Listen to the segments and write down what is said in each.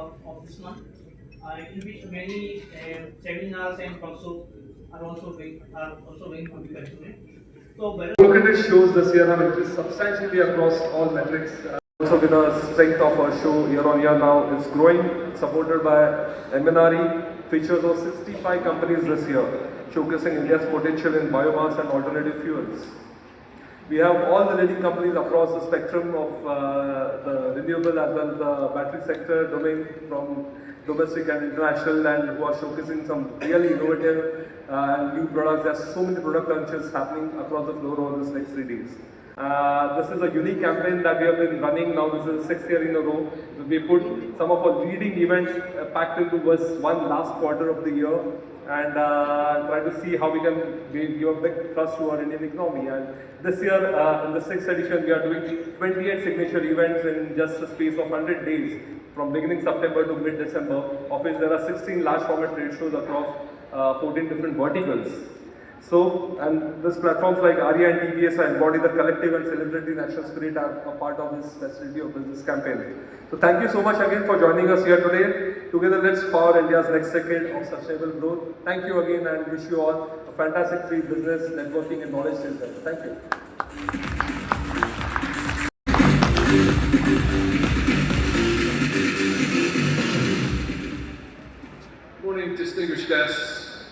of this month, in which many seminars and also are also going on the continent. So, Look at its shows this year have increased substantially across all metrics. Also with the strength of our show year on year now is growing, supported by MNRE, features of 65 companies this year, showcasing India's potential in biomass and alternative fuels. We have all the leading companies across the spectrum of the renewable as well as the battery sector domain, from domestic and international, and who are showcasing some really innovative and new products. There's so many product launches happening across the floor over this next 3 days. This is a unique campaign that we have been running now. This is the 6th year in a row. We put some of our leading events packed into one last quarter of the year, and try to see how we can give a big thrust to our Indian economy. And this year, in the 6th edition, we are doing 28 signature events in just a space of 100 days, from beginning September to mid-December, of which there are 16 large format trade shows across 14 different verticals. So, and these platforms like ARIA and TBS embody the collective and celebratory national spirit are a part of this festivity of business campaign. So thank you so much again for joining us here today. Together, let's power India's next decade of sustainable growth. Thank you again, and wish you all a fantastic free business, networking and knowledge center. Thank you. Good morning, distinguished guests,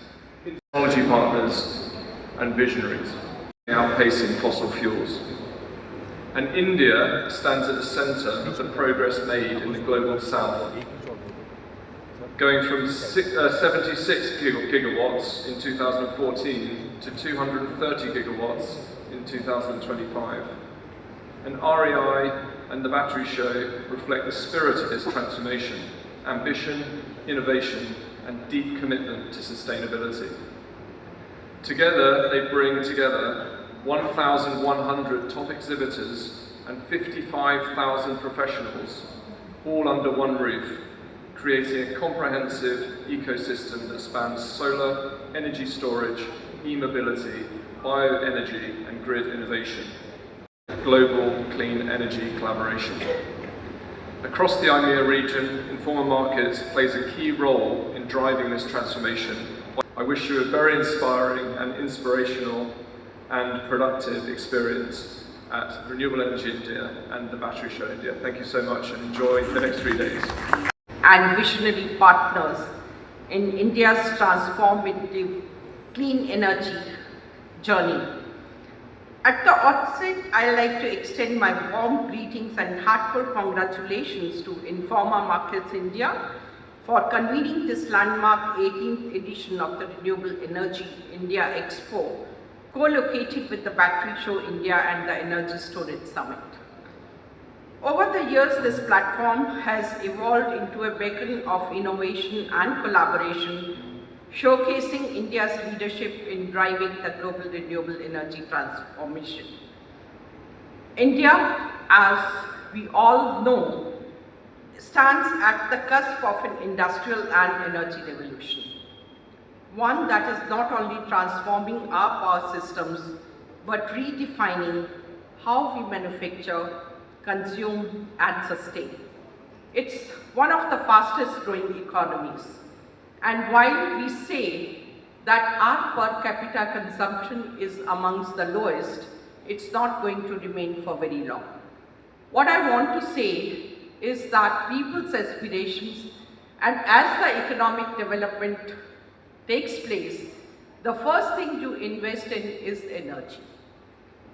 technology partners and visionaries outpacing fossil fuels. And India stands at the centre of the progress made in the global south, going from 76 gigawatts in 2014 to 230 gigawatts in 2025. And REI and the Battery Show reflect the spirit of this transformation: ambition, innovation and deep commitment to sustainability. Together, they bring together 1,100 top exhibitors and 55,000 professionals, all under one roof, creating a comprehensive ecosystem that spans solar, energy storage, e-mobility, bioenergy and grid innovation. Global clean energy collaboration. Across the IMEA region, Informa Markets plays a key role in driving this transformation. I wish you a very inspiring and inspirational and productive experience at Renewable Energy India and the Battery Show India. Thank you so much and enjoy the next 3 days. And visionary partners in India's transformative clean energy journey. At the outset, I'd like to extend my warm greetings and heartfelt congratulations to Informa Markets India for convening this landmark 18th edition of the Renewable Energy India Expo, co-located with the Battery Show India and the Energy Storage Summit. Over the years, this platform has evolved into a beacon of innovation and collaboration, showcasing India's leadership in driving the global renewable energy transformation. India, as we all know, stands at the cusp of an industrial and energy revolution. One that is not only transforming our power systems, but redefining how we manufacture, consume and sustain. It's one of the fastest growing economies. And while we say that our per capita consumption is amongst the lowest, it's not going to remain for very long. What I want to say is that people's aspirations, and as the economic development takes place, the first thing you invest in is energy.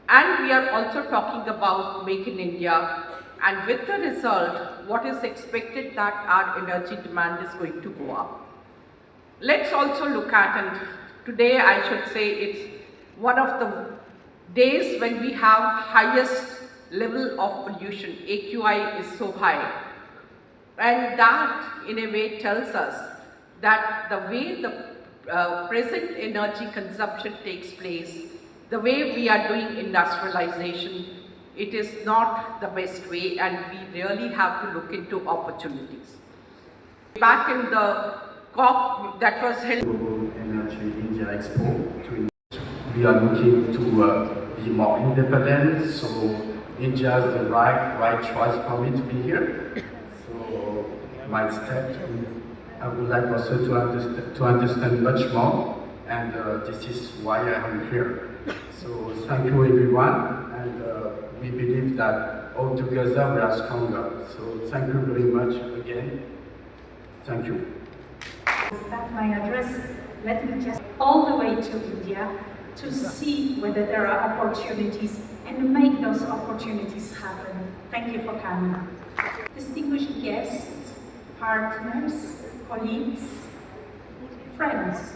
And we are also talking about Make in India, and with the result, what is expected that our energy demand is going to go up. Let's also look at, and today I should say it's one of the days when we have highest level of pollution. AQI is so high, and that in a way tells us that the way the present energy consumption takes place, the way we are doing industrialization, it is not the best way, and we really have to look into opportunities. Back in the COP that was held, Renewable Energy India Expo, we are looking to be more independent, so India is the right choice for me to be here. So my step. I would like also to understand much more, and this is why I am here. So thank you everyone, and we believe that all together we are stronger. So thank you very much again. Thank you. To start my address, let me just all the way to India to see whether there are opportunities and make those opportunities happen. Thank you for coming. Distinguished guests, partners, colleagues, friends,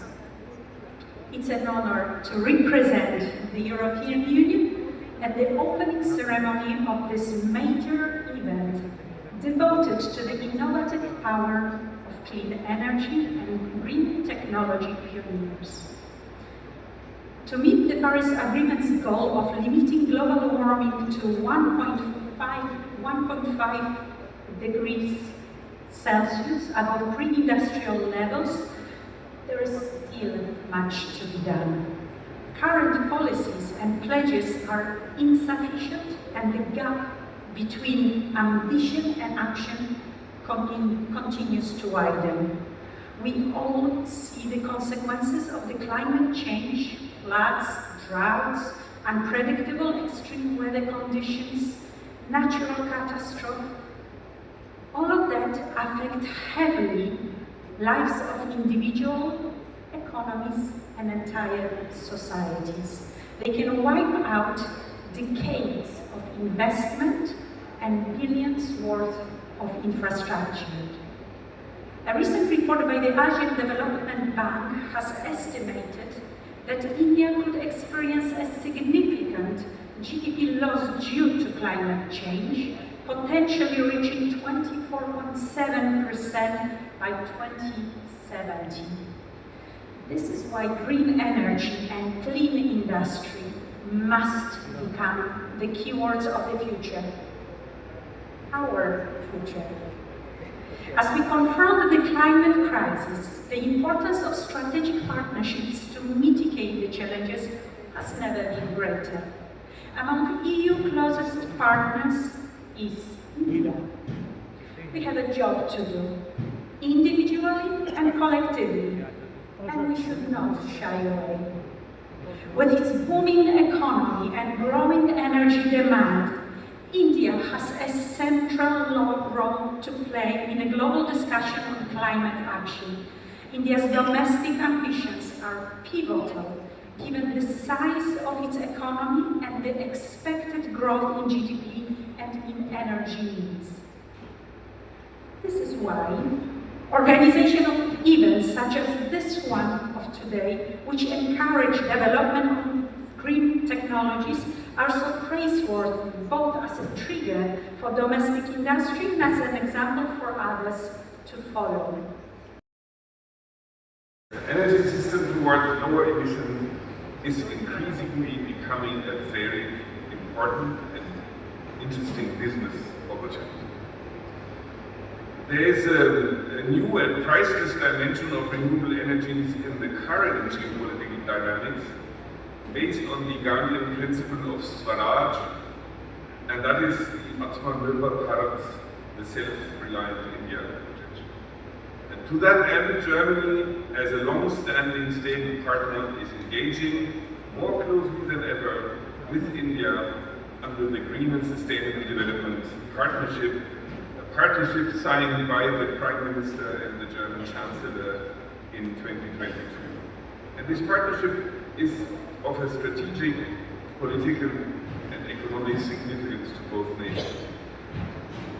it's an honor to represent the European Union at the opening ceremony of this major event devoted to the innovative power of clean energy and green technology pioneers. To meet the Paris Agreement's goal of limiting global warming to 1.5 degrees Celsius above pre-industrial levels, there is still much to be done. Current policies and pledges are insufficient, and the gap between ambition and action continues to widen. We all see the consequences of the climate change: floods, droughts, unpredictable extreme weather conditions, natural catastrophe. All of that affect heavily lives of individual economies and entire societies. They can wipe out decades of investment and billions worth of infrastructure. A recent report by the Asian Development Bank has estimated that India could experience a significant GDP loss due to climate change, potentially reaching 24.7% by 2070. This is why green energy and clean industry must become the keywords of the future, our future. As we confront the climate crisis, the importance of strategic partnerships to mitigate the challenges has never been greater. Among EU closest partners is India. We have a job to do, individually and collectively, and we should not shy away. With its booming economy and growing energy demand, India has a central role to play in a global discussion on climate action. India's domestic ambitions are pivotal, given the size of its economy and the expected growth in GDP and in energy needs. This is why organization of events such as this one of today, which encourage development of green technologies, are so praiseworthy, both as a trigger for domestic industry and as an example for others to follow. The energy system towards lower emissions is increasingly becoming a very important and interesting business opportunity. There is a new and priceless dimension of renewable energies in the current geopolitical dynamics, based on the Gandhian principle of Swaraj, and that is the Atmanirbhar Bharat, the self-reliant India. And to that end, Germany, as a long-standing stable partner, is engaging more closely than ever with India under the Green and Sustainable Development Partnership, a partnership signed by the Prime Minister and the German Chancellor in 2022. And this partnership is of a strategic, political and economic significance to both nations.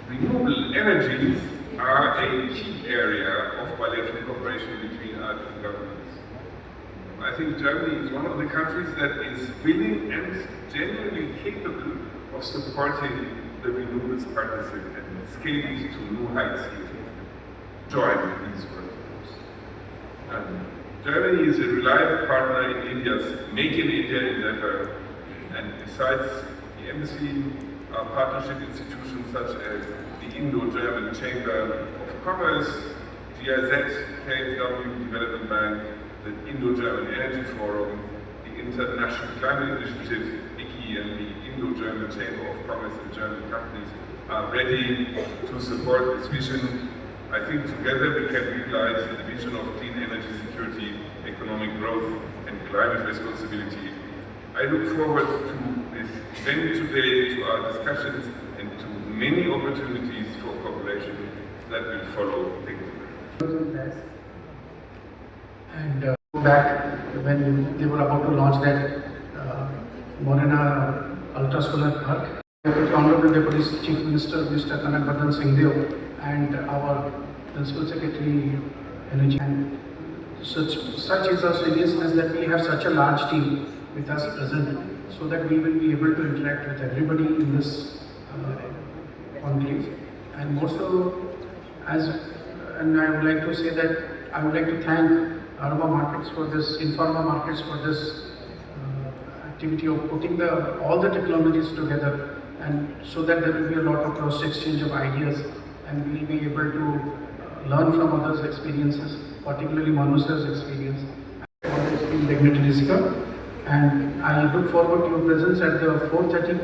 Renewable energies are a key area of bilateral cooperation between our two governments. I think Germany is one of the countries that is willing and genuinely capable of supporting the renewables partnership and scaling it to new heights here. Join these work. Germany is a reliable partner in India's Make in India endeavor, and besides the embassy, our partnership institutions such as the Indo-German Chamber of Commerce, GIZ, KfW Development Bank, the Indo-German Energy Forum, the International Climate Initiative, ICI, and the Indo-German Chamber of Commerce and German companies are ready to support this vision I think together we can realize the vision of clean energy security, economic growth, and climate responsibility. I look forward to this event today, to our discussions, and to many opportunities for cooperation that will follow. Thank you. And back when they were about to launch that Morena Ultra Solar Park, Honorable Deputy Chief Minister Mr. Kanakvardhan Singhdeo and our Principal Secretary Energy, and such is our seriousness that we have such a large team with us present, so that we will be able to interact with everybody in this conclave. And more so, and I would like to say that I would like to thank Aroma Markets for this, Informa Markets for this activity of putting all the technologies together, and so that there will be a lot of cross exchange of ideas, and we will be able to learn from others' experiences, particularly Manus's experience on this field dignity. And I look forward to your presence at the 4:30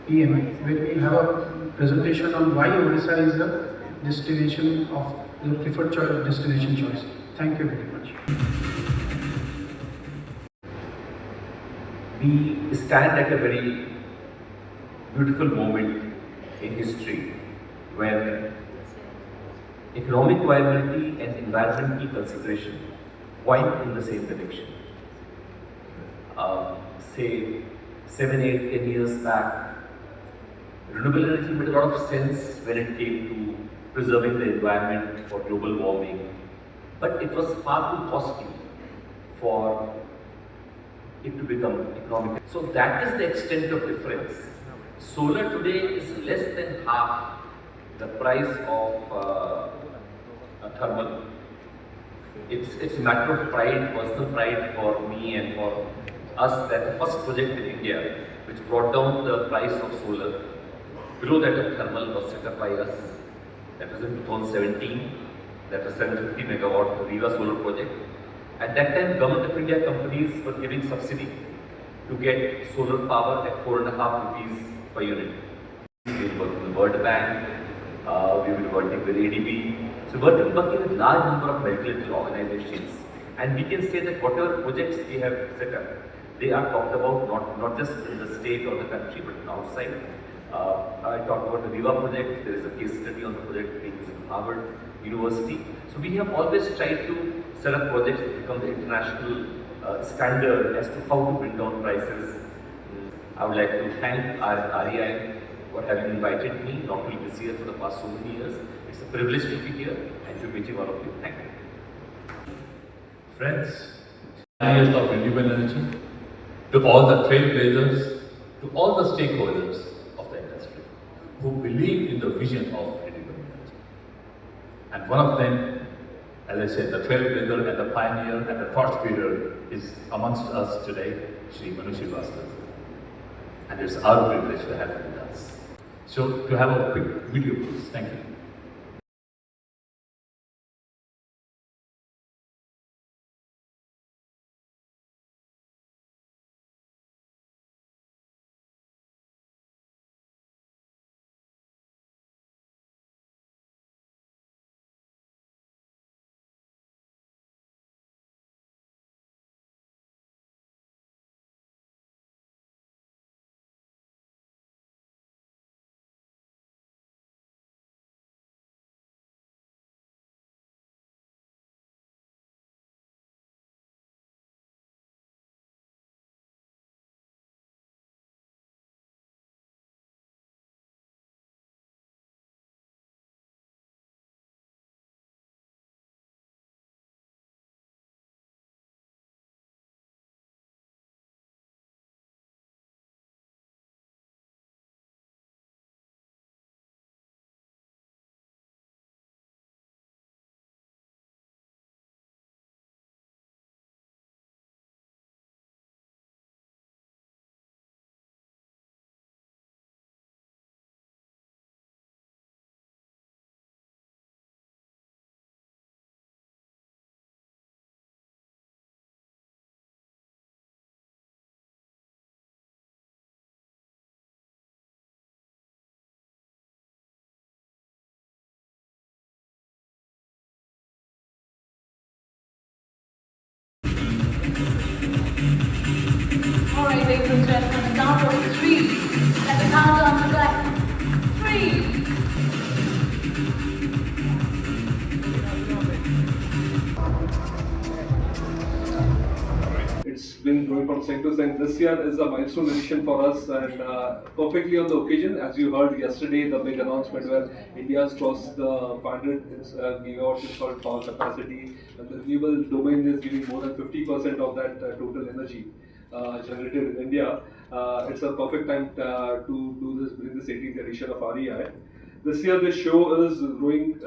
p.m. where we will have a presentation on why Odisha is the destination of the preferred destination choice. Thank you very much. We stand at a very beautiful moment in history when economic viability and environmental consideration point in the same direction. Say 7, 8, 10 years back, renewable energy made a lot of sense when it came to preserving the environment for global warming, but it was far too costly for it to become economic. So that is the extent of difference. Solar today is less than half the price of a thermal. It's a matter of pride, personal pride for me and for us, that the first project in India which brought down the price of solar below that of thermal was set up by us. That was in 2017. That was 750 megawatt Viva solar project. At that time, Government of India companies were giving subsidy to get solar power at 4.5 rupees per unit. We were working with the World Bank, we were working with ADB. So we were working with large number of multilateral organizations. And we can say that whatever projects we have set up, they are talked about not just in the state or the country, but outside. I talked about the Viva project. There is a case study on the project being used in Harvard University. So we have always tried to set up projects that become the international standard as to how to bring down prices. I would like to thank REI for having invited me, not only this year, for the past so many years. It's a privilege to be here and to meet all of you. Thank you. Friends, years of renewable energy, to all the trailblazers, to all the stakeholders of the industry who believe in the vision of renewable energy. And one of them, as I said, the trailblazer and the pioneer and the thought speaker is amongst us today, Shri Manushi Vastav. And it's our privilege to have him with us. So, to have a quick video, please. Thank you. ladies and gentlemen, the count of 3. Let the countdown begin. 3. It's been growing from strength to strength. This year is a milestone edition for us, and perfectly on the occasion. As you heard yesterday, the big announcement where India's crossed the 500 gigawatts installed power capacity, and the renewable domain is giving more than 50% of that total energy generated in India. It's a perfect time to do this, bring this 18th edition of REI. This year, this show is growing.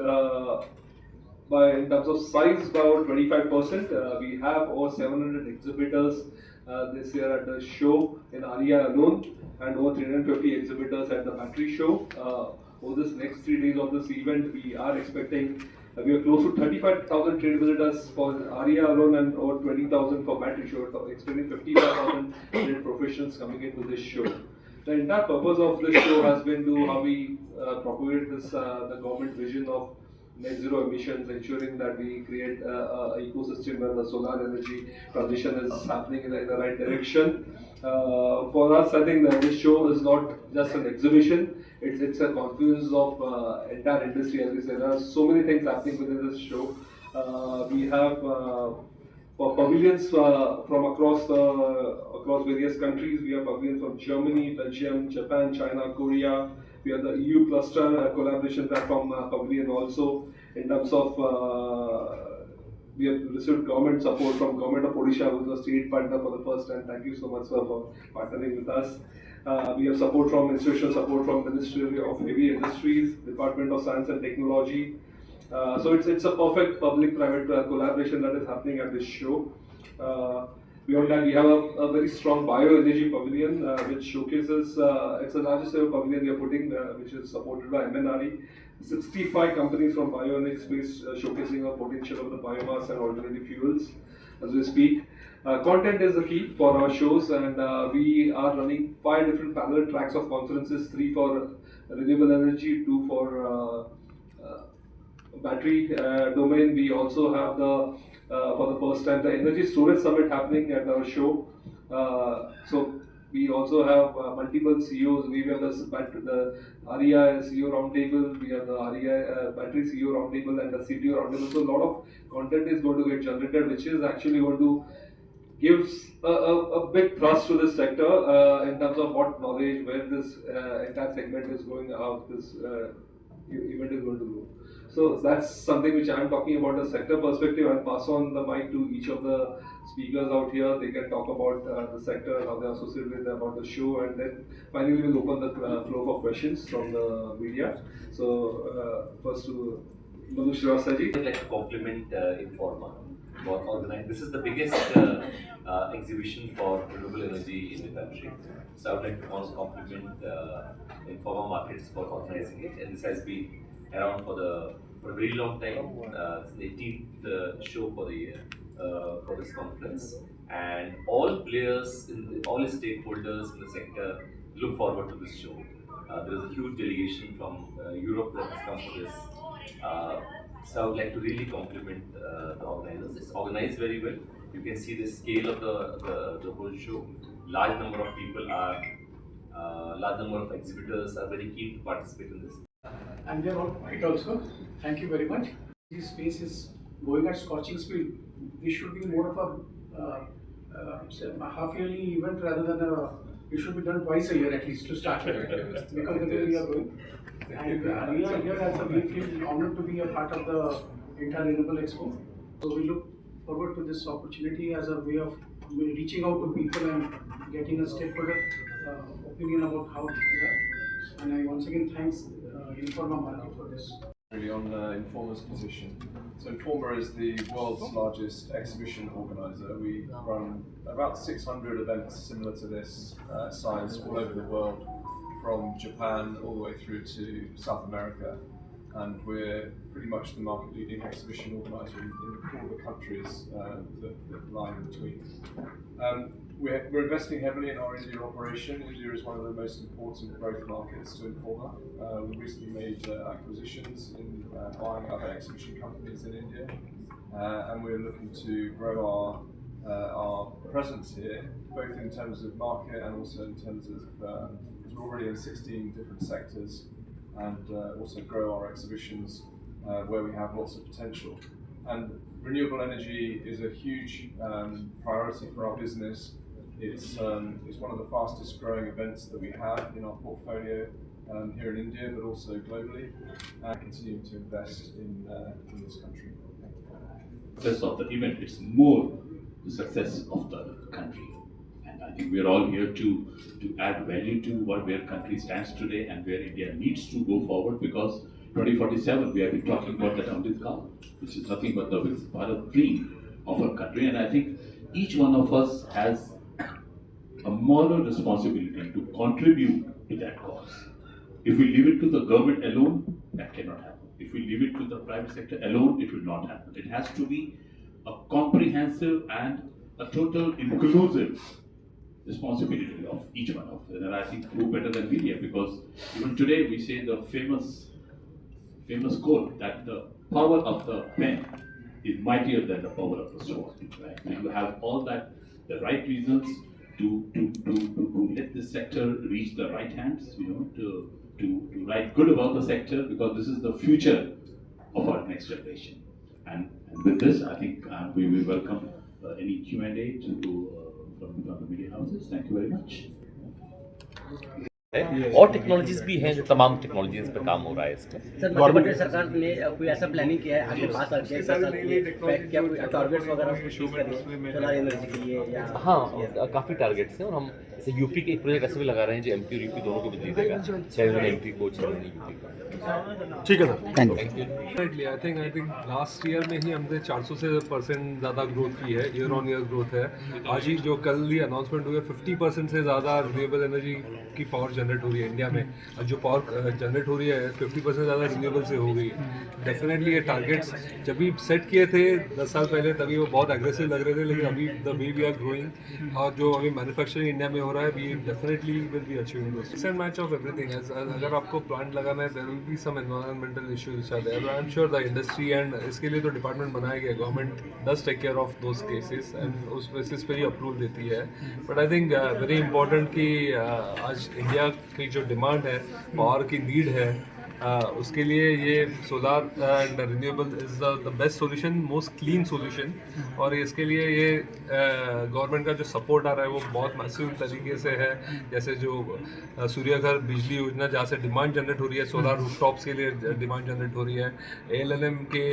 By in terms of size, about 25%. We have over 700 exhibitors this year at the show in REI alone, and over 350 exhibitors at the battery show. Over this next 3 days of this event, we are expecting we are close to 35,000 trade visitors for REI alone and over 20,000 for battery show, expecting 55,000 trade professionals coming into this show. The entire purpose of this show has been to how we propagate this the government vision of net zero emissions, ensuring that we create a ecosystem where the solar energy transition is happening in the right direction. For us, I think that this show is not just an exhibition; it's a confluence of entire industry. As we said, there are so many things happening within this show. We have pavilions from across various countries. We have pavilions from Germany, Belgium, Japan, China, Korea. We have the EU cluster collaboration platform pavilion also. In terms of we have received government support from Government of Odisha, who is a state partner for the first time. Thank you so much, sir, for partnering with us. We have support from institutional support from Ministry of Heavy Industries, Department of Science and Technology. So it's a perfect public-private collaboration that is happening at this show. Beyond that, we have a very strong bioenergy pavilion, which showcases, it's the largest ever pavilion we are putting, which is supported by MNRE. 65 companies from bioenergy space showcasing the potential of the biomass and alternative fuels as we speak. Content is the key for our shows, and we are running 5 different parallel tracks of conferences, 3 for renewable energy, 2 for battery domain. We also have the for the first time the energy storage summit happening at our show. So we also have multiple CEOs. We have the REI CEO roundtable. We have the REI battery CEO roundtable and the CTO roundtable. So a lot of content is going to get generated, which is actually going to gives a big thrust to this sector in terms of what knowledge, where this entire segment is going, how this event is going to go. So that's something which I am talking about the sector perspective. I'll pass on the mic to each of the speakers out here. They can talk about the sector, how they are associated with about the show, and then finally we'll open the floor for questions from the media. So first to Madhu Srivastaji. I'd like to compliment Informa for organizing. This is the biggest exhibition for renewable energy in the country. So I would like to also compliment Informa Markets for organizing it, and this has been around for a very long time. It's the 18th show for the year for this conference, and all players, all stakeholders in the sector look forward to this show. There is a huge delegation from Europe that has come for this. So I would like to really compliment the organizers. It's organized very well. You can see the scale of the whole show. Large number of people are, large number of exhibitors are very keen to participate in this. And they're all quiet also. Thank you very much. This space is going at scorching speed. This should be more of a half-yearly event rather than it should be done twice a year at least to start with, because the way we are going. And we are here as we feel honored to be a part of the entire Renewable Expo. So we look forward to this opportunity as a way of reaching out to people and getting a stakeholder opinion about how they are. And I once again thanks Informa Market for this. Really on Informa's position. So Informa is the world's largest exhibition organizer. We run about 600 events similar to this size all over the world, from Japan all the way through to South America. And we're pretty much the market leading exhibition organizer in all the countries that lie in between. We're investing heavily in our India operation. India is one of the most important growth markets to Informa. We recently made acquisitions in buying other exhibition companies in India, and we're looking to grow our our presence here, both in terms of market and also in terms of because we're already in 16 different sectors, and also grow our exhibitions where we have lots of potential. And renewable energy is a huge priority for our business. It's one of the fastest growing events that we have in our portfolio here in India, but also globally, and continuing to invest in this country. Success of the event, it's more the success of the country. And I think we're all here to add value to where country stands today and where India needs to go forward, because 2047 we have been talking about that Amrit Kaal, which is nothing but the Bharat dream of our country. And I think each one of us has a moral responsibility to contribute to that cause. If we leave it to the government alone, that cannot happen. If we leave it to the private sector alone, it will not happen. It has to be a comprehensive and a total inclusive responsibility of each one of us. And I think who better than media, because even today we say the famous quote that the power of the pen is mightier than the power of the sword. Right? And you have all that, the right reasons to let this sector reach the right hands, to write good about the sector, because this is the future of our next generation. And with this, I think we will welcome any Q&A from the media houses. Thank you very much. और technologies भी हैं, जो तमाम technologies पे काम हो रहा है इसमें। सर, मध्य प्रदेश सरकार ने कोई ऐसा प्लानिंग किया है आगे 5 साल के 10 साल के क्या कोई टारगेट्स वगैरह कुछ करिए सोलर एनर्जी के लिए या? हाँ, काफ़ी टारगेट्स हैं, और हम जैसे यूपी के एक प्रोजेक्ट ऐसे भी लगा रहे हैं जो एमपी और यूपी दोनों को बिजली देगा, 6 महीने एमपी को 6 महीने यूपी को। ठीक है sir, thank you. I think last year में ही हमने 400% ज़्यादा ग्रोथ की है, ईयर ऑन ईयर ग्रोथ है। आज ही जो कल ही अनाउंसमेंट हुई है, 50% से ज़्यादा रिन्यूएबल एनर्जी की पावर जनरेट हो रही है इंडिया में। और जो पावर जनरेट हो रही है 50% ज़्यादा रिन्यूएबल से हो गई है। डेफिनेटली ये टारगेट्स जब भी सेट किए थे 10 साल पहले, तभी वो बहुत एग्रेसिव लग रहे थे, लेकिन अभी the way we are growing और जो अभी मैन्युफैक्चरिंग इंडिया में हो रहा है, we definitely will be achieving this. Mix and match of everything. अगर आपको प्लांट लगाना है, there will be some environmental issues are there, I am sure the industry and इसके लिए तो डिपार्टमेंट बनाया गया, government does take care of those cases and उस बेसिस पे ही अप्रूवल देती है। But I think very important कि आज इंडिया की जो डिमांड है, पावर की नीड है, उसके लिए ये solar and renewable is the best solution, most clean solution. और इसके लिए ये गवर्नमेंट का जो सपोर्ट आ रहा है वो बहुत मैसिव तरीके से है। जैसे जो सूर्य घर बिजली योजना, जहाँ से डिमांड जनरेट हो रही है, सोलार रूफटॉप्स के लिए डिमांड जनरेट हो रही है। ALMM के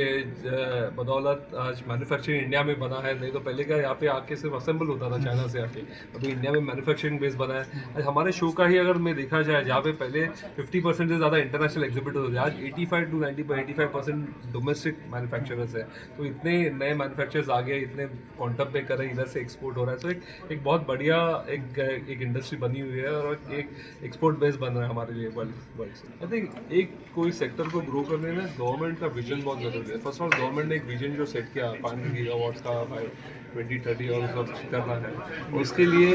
बदौलत आज मैन्युफैक्चरिंग इंडिया में बना है, नहीं तो पहले क्या यहाँ पे आके सिर्फ असेंबल होता था चाइना से आके, अभी इंडिया में मैन्युफैक्चरिंग बेस बना है। आज हमारे शो का ही अगर मैं देखा जाए, जहाँ पे पहले 50% से ज़्यादा इंटरनेशनल एग्जिबिटर्स होते हैं, आज 85 to 85% डोमेस्टिक मैन्युफैक्चरर्स है। तो इतने नए मैन्युफैक्चरर्स आ गए, इतने क्वांटम पे कर रहे हैं, इधर से एक्सपोर्ट हो रहा है। तो एक बहुत बढ़िया एक इंडस्ट्री बनी हुई है और एक एक्सपोर्ट बेस बन रहा है हमारे लिए वर्ल्ड से। आई थिंक एक कोई सेक्टर को ग्रो करने में गवर्नमेंट का विजन बहुत ज़रूरी है। फर्स्ट ऑफ ऑल गवर्नमेंट ने एक विजन जो सेट किया 5 गीगावाट्स का बाय 2030 और सब करना है, उसके लिए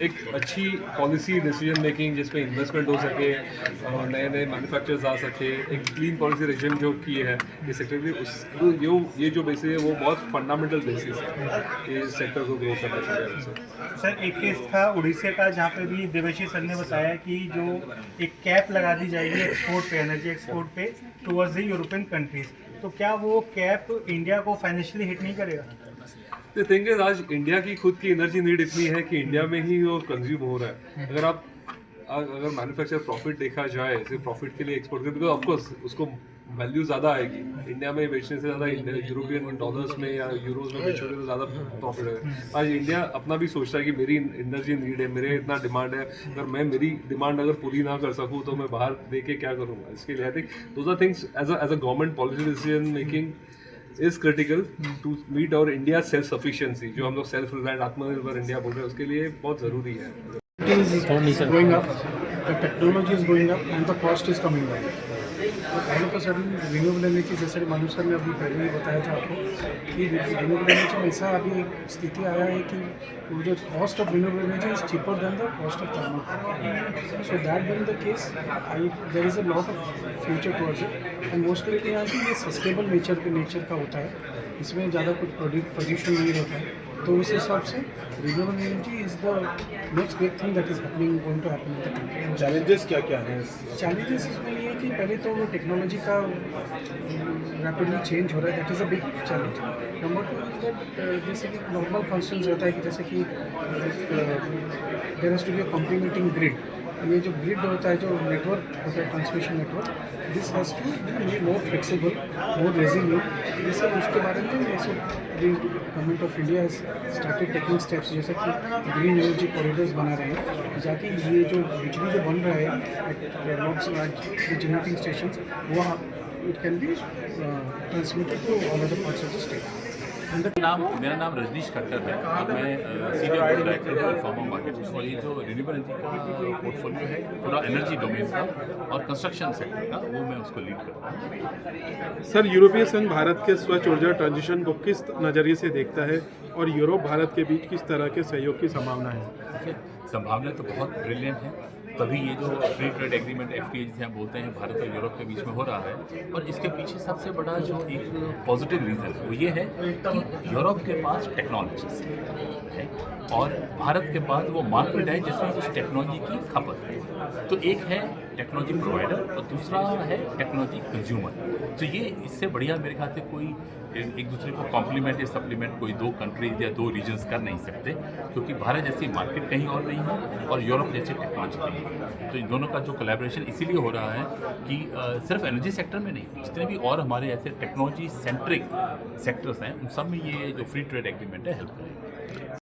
एक अच्छी पॉलिसी डिसीजन मेकिंग जिसमें इन्वेस्टमेंट हो सके और नए नए मैन्युफैक्चरर्स आ सके, एक क्लीन पॉलिसी रेजिम जो की है इस सेक्टर के, उस ये जो बेसिस है वो बहुत फंडामेंटल बेसिस है इस सेक्टर को ग्रो करना चाहिए। सर, एक केस था उड़ीसा का, जहाँ पे भी देवेशी सर ने बताया कि जो एक कैप लगा दी जाएगी एक्सपोर्ट पे, एनर्जी एक्सपोर्ट पे टुवर्ड्स द यूरोपियन कंट्रीज, तो क्या वो कैप इंडिया को फाइनेंशियली हिट नहीं करेगा? द थिंग इज, आज इंडिया की खुद की एनर्जी नीड इतनी है कि इंडिया में ही वो कंज्यूम हो रहा है। अगर मैन्युफैक्चर प्रॉफिट देखा जाए, सिर्फ प्रॉफिट के लिए एक्सपोर्ट कर, बिकॉज ऑफकोर्स उसको वैल्यू ज़्यादा आएगी इंडिया में बेचने से ज़्यादा यूरोपियन डॉलर्स में या यूरोज में बेचोगे तो ज़्यादा प्रॉफिट है। आज इंडिया अपना भी सोचता है कि मेरी एनर्जी नीड है, मेरे इतना डिमांड है, अगर मैं मेरी डिमांड अगर पूरी ना कर सकूँ तो मैं बाहर दे के क्या करूँगा। इसके लिए I think those are things as a government policy decision making is critical to meet और इंडिया सेल्फ सफिशिएंसी, जो हम लोग सेल्फ रिलायंट आत्मनिर्भर इंडिया बोल रहे हैं, उसके लिए बहुत ज़रूरी है। Going up, the technology is going up and the cost is coming down. All of a sudden renewable energy, जैसे मानव सर ने अभी पहले ही बताया था आपको कि रिन्यूएबल एनर्जी में ऐसा अभी एक स्थिति आया है कि वो जो cost of renewable energy is cheaper than the cost of thermal. So that being the case, there is a lot of future towards it and mostly यहाँ से ये सस्टेनेबल नेचर का होता है, इसमें ज़्यादा कुछ पोल्यूशन नहीं रहता है। तो उस हिसाब से renewable energy is the next big thing that is happening going to happen in the country. Challenges क्या क्या हैं? चैलेंजेस इसमें ये है कि पहले तो वो टेक्नोलॉजी का रैपिडली चेंज हो रहा है, that is a big challenge. Number 2 is that जैसे कि नॉर्मल फंक्शंस रहता है कि जैसे कि there has to be a complementing grid. ये जो ग्रिड होता है, जो नेटवर्क होता है, transmission network, this has to be more flexible, more resilient. जैसे उसके बारे में जैसे government of India has started taking steps, जैसे कि ग्रीन एनर्जी कॉरिडोर्स बना रहे हैं, जाके ये जो बिजली जो बन रहा है एट जनरेटिंग स्टेशन, वो it can be transmitted to all other parts of the state. मेरा नाम रजनीश खट्टर है और मैं सीनियर बोर्ड डायरेक्टर हूँ फार्मा मार्केट। और ये जो रिन्यूएबल एनर्जी का पोर्टफोलियो है पूरा एनर्जी डोमेन का और कंस्ट्रक्शन सेक्टर का, वो मैं उसको लीड करता हूँ। सर, यूरोपीय संघ भारत के स्वच्छ ऊर्जा ट्रांजिशन को किस नज़रिए से देखता है और यूरोप भारत के बीच किस तरह के सहयोग की संभावना है? देखिए, संभावना तो बहुत ब्रिलियंट है, तभी ये जो फ्री ट्रेड एग्रीमेंट FTA जिसे हम बोलते हैं भारत और यूरोप के बीच में हो रहा है। और इसके पीछे सबसे बड़ा जो एक पॉजिटिव रीज़न है वो ये है कि यूरोप के पास टेक्नोलॉजीज है और भारत के पास वो मार्केट है जिसमें उस टेक्नोलॉजी की खपत है। तो एक है टेक्नोलॉजी प्रोवाइडर और दूसरा है टेक्नोलॉजी कंज्यूमर। तो ये इससे बढ़िया मेरे ख्याल से कोई एक दूसरे को कॉम्प्लीमेंट या सप्लीमेंट कोई दो कंट्रीज या दो रीजन्स कर नहीं सकते, क्योंकि भारत जैसी मार्केट कहीं और नहीं है और यूरोप जैसी टेक्नोलॉजी कहीं है। तो इन दोनों का जो कोलैबोरेशन इसीलिए हो रहा है कि सिर्फ एनर्जी सेक्टर में नहीं, जितने भी और हमारे ऐसे टेक्नोलॉजी सेंट्रिक सेक्टर्स हैं उन सब में ये जो फ्री ट्रेड एग्रीमेंट है हेल्प करेगा।